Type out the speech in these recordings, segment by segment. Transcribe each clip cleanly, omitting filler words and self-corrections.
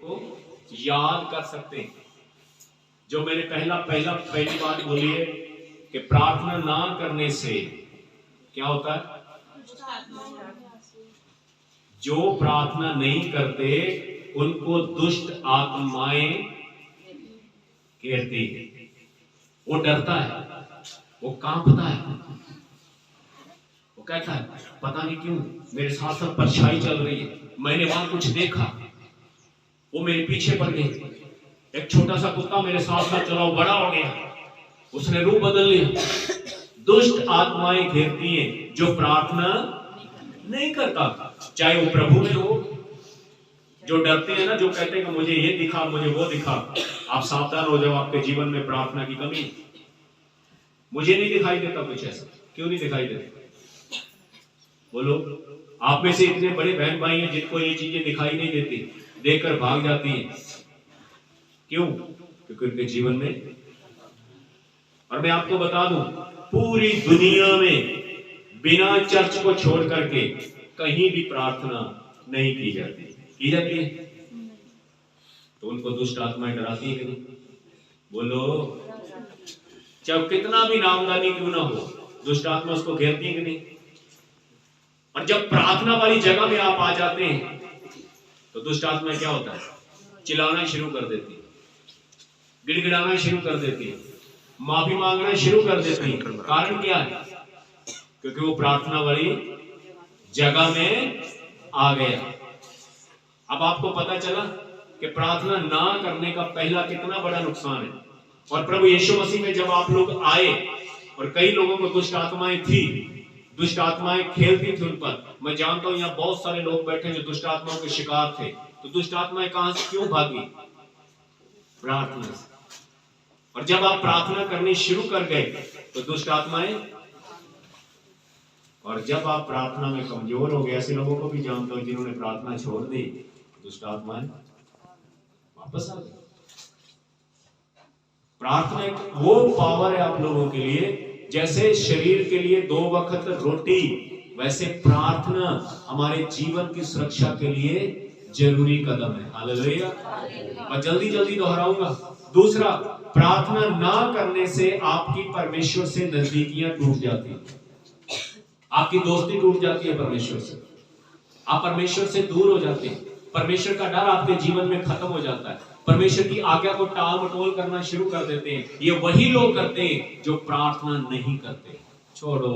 को याद कर सकते हैं। जो मैंने पहली बात बोली है कि प्रार्थना ना करने से क्या होता है? जो प्रार्थना नहीं करते उनको दुष्ट आत्माएं घेरती है। वो डरता है, वो कांपता है, वो कहता है पता नहीं क्यों मेरे साथ साथ परछाई चल रही है, मैंने वहां कुछ देखा, वो मेरे पीछे पड़ गई। एक छोटा सा कुत्ता मेरे साथ साथ चला, वो बड़ा हो गया, उसने रूप बदल लिया। दुष्ट आत्माएं घेरती हैं जो प्रार्थना नहीं करता, चाहे वो प्रभु में हो। जो डरते हैं ना, जो कहते हैं कि मुझे ये दिखा, मुझे वो दिखा, आप सावधान हो जाओ, आपके जीवन में प्रार्थना की कमी। मुझे नहीं दिखाई देता कुछ ऐसा। क्यों नहीं दिखाई देता? बोलो। आप में से इतने बड़े बहन भाई हैं जिनको ये चीजें दिखाई नहीं देती, देखकर भाग जाती हैं। क्यों? क्योंकि उनके जीवन में। और मैं आपको बता दूं, पूरी दुनिया में बिना चर्च को छोड़ करके कहीं भी प्रार्थना नहीं की जाती। की जाती है तो उनको दुष्ट आत्माएं डराती है। बोलो। चाहे कितना भी नामदानी क्यों ना हो, दुष्ट आत्मा उसको घेरती है कि नहीं? और जब प्रार्थना वाली जगह में आप आ जाते हैं तो दुष्ट आत्मा क्या होता है? चिल्लाना शुरू कर देती है, गिड़गिड़ाना शुरू कर देती है, माफी मांगना शुरू कर देती है। कारण क्या है? क्योंकि वो प्रार्थना वाली जगह में आ गया। अब आपको पता चला कि प्रार्थना ना करने का पहला कितना बड़ा नुकसान है। और प्रभु यीशु मसीह में जब आप लोग आए, और कई लोगों को दुष्ट आत्माएं थी, दुष्ट आत्माएं खेलती थी उन पर। मैं जानता हूं यहाँ बहुत सारे लोग बैठे जो दुष्ट आत्माओं के शिकार थे। तो दुष्ट आत्माएं कहां से क्यों भागी? प्रार्थना से। और जब आप प्रार्थना करनी शुरू कर गए तो दुष्ट आत्माएं, और जब आप प्रार्थना में कमजोर हो गए, ऐसे लोगों को भी जानता हूं जिन्होंने प्रार्थना छोड़ दी, दुष्ट आत्माएं वापस आ गई। प्रार्थना एक वो पावर है आप लोगों के लिए, जैसे शरीर के लिए 2 वक्त रोटी, वैसे प्रार्थना हमारे जीवन की सुरक्षा के लिए जरूरी कदम है। हालेलुया। और जल्दी जल्दी दोहराऊंगा। दूसरा, प्रार्थना ना करने से आपकी परमेश्वर से नजदीकियां टूट जाती है, आपकी दोस्ती टूट जाती है परमेश्वर से, आप परमेश्वर से दूर हो जाते हैं, परमेश्वर का डर आपके जीवन में खत्म हो जाता है, परमेश्वर की आज्ञा को टाल मटोल करना शुरू कर देते हैं। ये वही लोग करते हैं जो प्रार्थना नहीं करते। छोड़ो,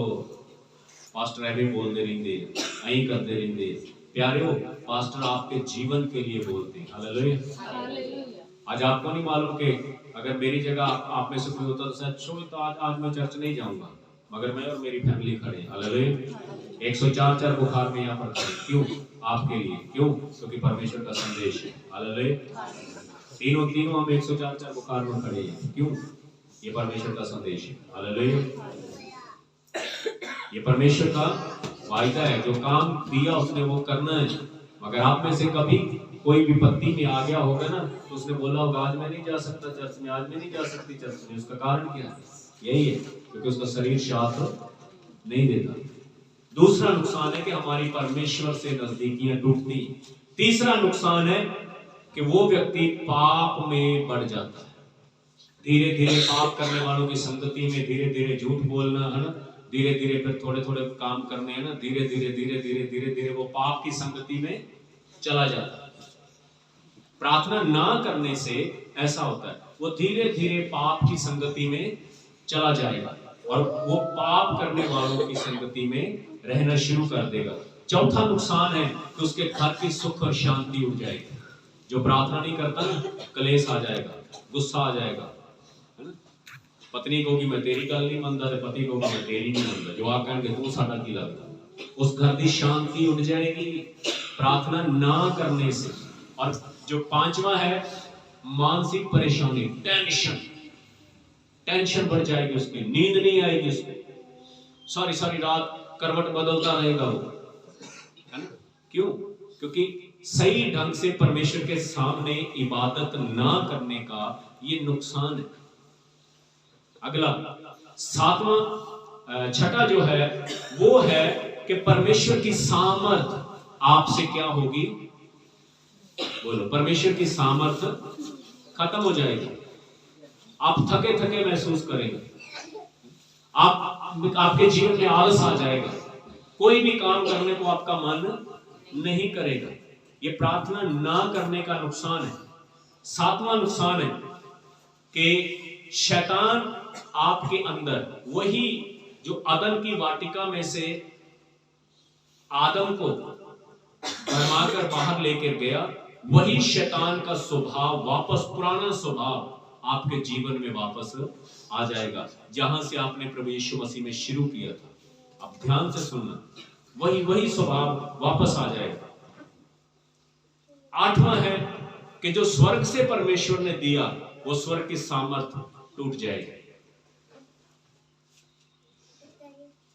पास्टर ऐसे बोल दे रहेंगे, यही करते रहेंगे। प्यारे हो, पास्टर आपके जीवन के लिए बोलते हैं। हालेलुया। आज आपको नहीं मालूम कि अगर मेरी जगह आप में से कोई होता तो सच तो आज मैं चर्च नहीं जाऊंगा, मगर मैं और मेरी फैमिली खड़े। हालेलुया। 104 बुखार में यहाँ पर खड़े। क्यों? आपके लिए। क्यों? क्योंकि परमेश्वर का संदेश है। हालेलुया। तीनों हम 104 बुखार में खड़े हैं। क्यों? ये परमेश्वर का संदेश है। हालेलुया। ये परमेश्वर का वायदा है, जो काम दिया उसने वो करना है। मगर आप में से कभी कोई विपत्ति में आ गया होगा ना, तो उसने बोला होगा आज मैं नहीं जा सकता चर्च में, आज मैं नहीं जा सकती चर्च में। उसका कारण क्या है? यही है, क्योंकि उसका शरीर साथ नहीं देता। दूसरा नुकसान है कि हमारी परमेश्वर से नजदीकियां टूटती। तीसरा नुकसान है कि वो व्यक्ति पाप में बढ़ जाता है। धीरे धीरे पाप करने वालों की संगति में धीरे धीरे झूठ बोलना है ना, धीरे धीरे फिर थोड़े थोड़े काम करने हैं ना, धीरे धीरे वो पाप की संगति में चला जाता है। प्रार्थना ना करने से ऐसा होता है, वो धीरे धीरे पाप की संगति में चला जाएगा और वो पाप करने वालों की संगति में रहना शुरू कर देगा। चौथा नुकसान है कि उसके घर की सुख और शांति उड़ जाएगी। जो प्रार्थना नहीं करता ना, कलेश आ जाएगा, गुस्सा आ जाएगा, है ना। पत्नी को कि मैं तेरी गल नहीं मानता, पति को मैं तेरी नहीं मानता, जो आप कहेंगे तू साडा की लगता, उस घर की शांति उड़ जाएगी प्रार्थना ना करने से। और जो पांचवा है मानसिक परेशानी, टेंशन बढ़ जाएगी, उसकी नींद नहीं आएगी, उसको सारी रात करवट बदलता रहेगा वो, है ना। क्यों? क्योंकि सही ढंग से परमेश्वर के सामने इबादत ना करने का ये नुकसान है। अगला छठा जो है वो है कि परमेश्वर की सामर्थ आपसे क्या होगी? बोलो, परमेश्वर की सामर्थ खत्म हो जाएगी। आप थके थके महसूस करेंगे, आपके जीवन में आलस आ जाएगा, कोई भी काम करने को आपका मन नहीं करेगा। ये प्रार्थना ना करने का नुकसान है। सातवां नुकसान है कि शैतान आपके अंदर, वही जो अदन की वाटिका में से आदम को भरमाकर बाहर लेकर गया, वही शैतान का स्वभाव वापस, पुराना स्वभाव आपके जीवन में वापस आ जाएगा, जहां से आपने प्रभु यीशु मसीह में शुरू किया था। अब ध्यान से सुनना, वही स्वभाव वापस आ जाएगा। आठवां है कि जो स्वर्ग से परमेश्वर ने दिया, वो स्वर्ग की सामर्थ्य टूट जाएगी।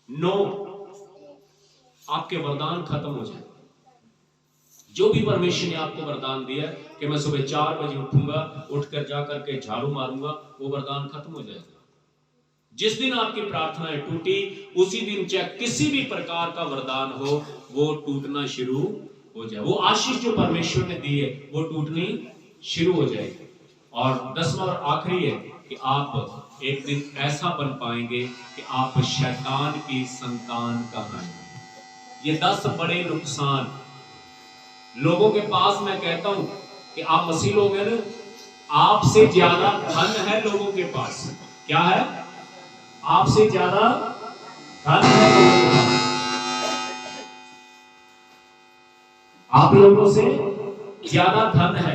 9, आपके वरदान खत्म हो जाए। जो भी परमेश्वर ने आपको वरदान दिया कि मैं सुबह 4 बजे उठूंगा, उठकर जाकर के झाड़ू मारूंगा, वो वरदान खत्म हो जाएगा। जिस दिन आपकी प्रार्थनाएं टूटी, उसी दिन चाहे किसी भी प्रकार का वरदान हो, वो टूटना शुरू हो जाए। वो आशीष जो परमेश्वर ने दी है, वो टूटनी शुरू हो जाएगी। और 10वां और आखिरी है कि आप एक दिन ऐसा बन पाएंगे कि आप शैतान की संतान कहलाएंगे। ये 10 बड़े नुकसान लोगों के पास, मैं कहता हूं कि आप मसीह लोग हैं ना, आपसे ज्यादा धन है लोगों के पास। क्या है? आपसे ज्यादा धन है लोगों के पास। आप लोगों से ज्यादा धन है,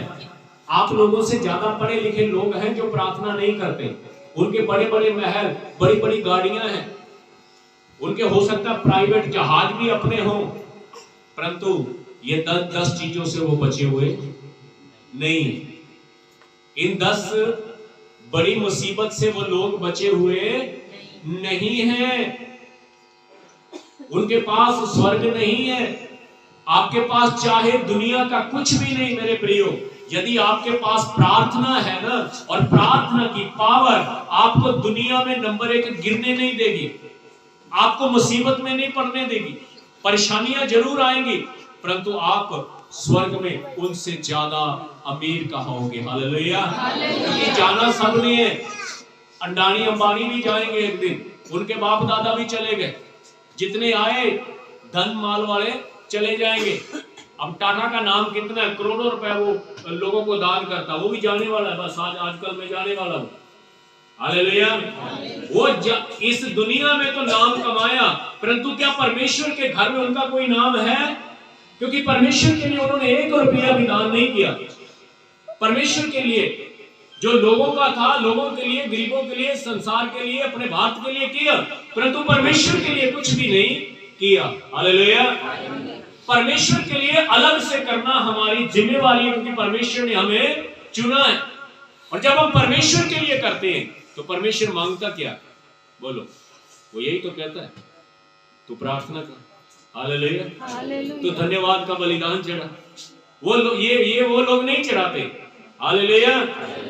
आप लोगों से ज्यादा पढ़े लिखे लोग हैं जो प्रार्थना नहीं करते। उनके बड़े बड़े महल, बड़ी बड़ी गाड़ियां हैं, उनके हो सकता है प्राइवेट जहाज भी अपने हों, परंतु ये 10 चीजों से वो बचे हुए नहीं। इन 10 बड़ी मुसीबत से वो लोग बचे हुए नहीं हैं। उनके पास स्वर्ग नहीं है। आपके पास चाहे दुनिया का कुछ भी नहीं मेरे प्रियो, यदि आपके पास प्रार्थना है ना, और प्रार्थना की पावर आपको दुनिया में नंबर 1 गिरने नहीं देगी, आपको मुसीबत में नहीं पड़ने देगी। परेशानियां जरूर आएंगी, परंतु आप स्वर्ग में उनसे ज्यादा अमीर कहोगे। हालेलुया। क्योंकि जाना सबने है। अंडानी अंबानी भी जाएंगे एक दिन, उनके बाप दादा भी चले गए, जितने आए धन माल वाले चले जाएंगे। अब टाटा का नाम कितना है, करोड़ों रुपए वो लोगों को दान करता, वो भी जाने वाला है। बस आजकल मैं जाने वाला हूं। हालेलुया। वो इस दुनिया में तो नाम कमाया, परंतु क्या परमेश्वर के घर में उनका कोई नाम है? क्योंकि परमेश्वर के लिए उन्होंने 1 रुपया भी दान नहीं किया। परमेश्वर के लिए जो लोगों का था, लोगों के लिए, गरीबों के लिए, संसार के लिए, अपने भारत के लिए किया, परंतु परमेश्वर के लिए कुछ भी नहीं किया। हालेलुया। परमेश्वर के लिए अलग से करना हमारी जिम्मेवारी है, क्योंकि परमेश्वर ने हमें चुना है। और जब हम परमेश्वर के लिए करते हैं तो परमेश्वर मांगता क्या? बोलो, वो यही तो कहता है, तू प्रार्थना कर। हालेलुया। तो धन्यवाद का बलिदान चढ़ा। वो ये वो लोग नहीं चढ़ाते। हालेलुया।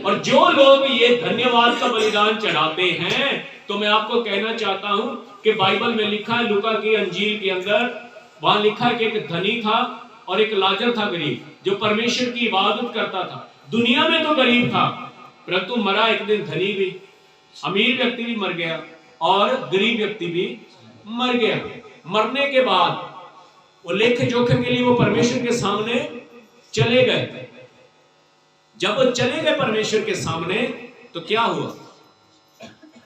और जो लोग ये धन्यवाद का बलिदान चढ़ाते हैं, तो मैं आपको कहना चाहता हूं कि बाइबल में लिखा है, लूका की अंजील के अंदर, वहां लिखा है कि एक धनी था और एक लाजर था गरीब, जो परमेश्वर की इबादत करता था। दुनिया में तो गरीब था, परंतु मरा एक दिन धनी भी, अमीर व्यक्ति भी मर गया और गरीब व्यक्ति भी मर गया। मरने के बाद वो लेखे जोखे के लिए वो परमेश्वर के सामने चले गए। जब वो चले गए परमेश्वर के सामने, तो क्या हुआ?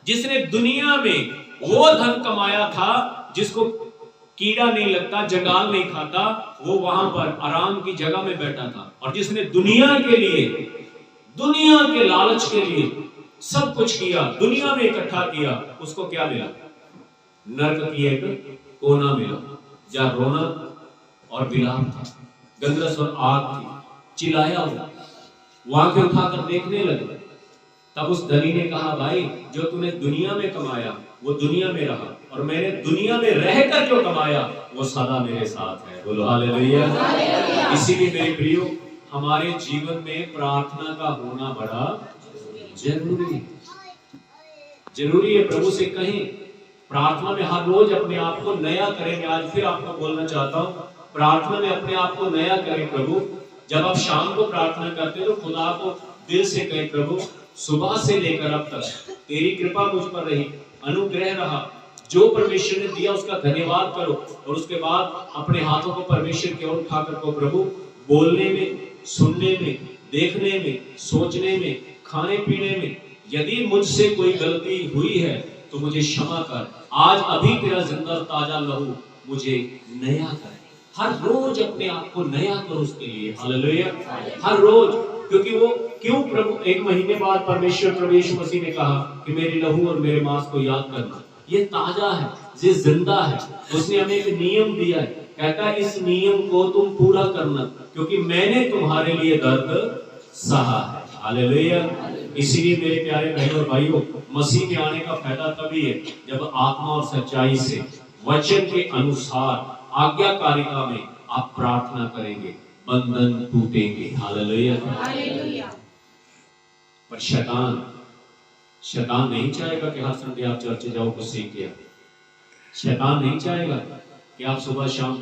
जिसने दुनिया में वो धन कमाया था जिसको कीड़ा नहीं लगता, जंगाल नहीं खाता, वो वहां पर आराम की जगह में बैठा था। और जिसने दुनिया के लिए, दुनिया के लालच के लिए सब कुछ किया, दुनिया में इकट्ठा किया, उसको क्या मिला? नरक की एक कोना मिला, जहां रोना और विलाप था, गंधरस और आग थी, चिल्लाया हुआ। वहां के उठाकर देखने लगे। तब उस धनी ने कहा, भाई जो तूने दुनिया में कमाया वो दुनिया में रहा, और मैंने दुनिया में रहकर जो कमाया वो सदा मेरे साथ है। बोलो हालेलुया। इसीलिए मेरे प्रियो, हमारे जीवन में प्रार्थना का होना बड़ा जरूरी है। प्रभु से कहें, प्रार्थना में हर रोज अपने आप को नया करेंगे। आज फिर आपको बोलना चाहता हूं, प्रार्थना में अपने आप को नया करें। प्रभु जब आप शाम को प्रार्थना करते हो तो खुदा को दिल से कहे, प्रभु सुबह से लेकर अब तक तेरी कृपा मुझ पर रही, अनुग्रह रहा, जो परमेश्वर ने दिया उसका धन्यवाद करो। और उसके बाद अपने हाथों को परमेश्वर की ओर उठाकर को, प्रभु बोलने में, सुनने में, देखने में, सोचने में, खाने पीने में यदि मुझसे कोई गलती हुई है तो मुझे क्षमा कर। आज अभी तेरा जिंदा ताजा लहू मुझे नया कर। हर रोज अपने आप को नया करो उसके लिए। हालेलुया। हर रोज, क्योंकि वो क्यों प्रभु 1 महीने बाद परमेश्वर प्रभु यीशु मसीह ने कहा कि मेरी लहू और मेरे मांस को याद करना। ये ताजा है, ये जिंदा है। उसने हमें एक नियम दिया है, कहता है इस नियम को तुम पूरा करना क्योंकि मैंने तुम्हारे लिए दर्द सहा है। हालेलुया। इसीलिए मेरे प्यारे बहनों और भाइयों, मसीह के आने का फायदा तभी है जब आत्मा और सच्चाई से वचन के अनुसार आज्ञाकारिता में आप प्रार्थना करेंगे, बंधन टूटेंगे। हालेलुया। पर शैतान नहीं चाहेगा कि हर संडे आप चर्च जाओ, कुछ सीख के। शैतान नहीं चाहेगा कि आप सुबह शाम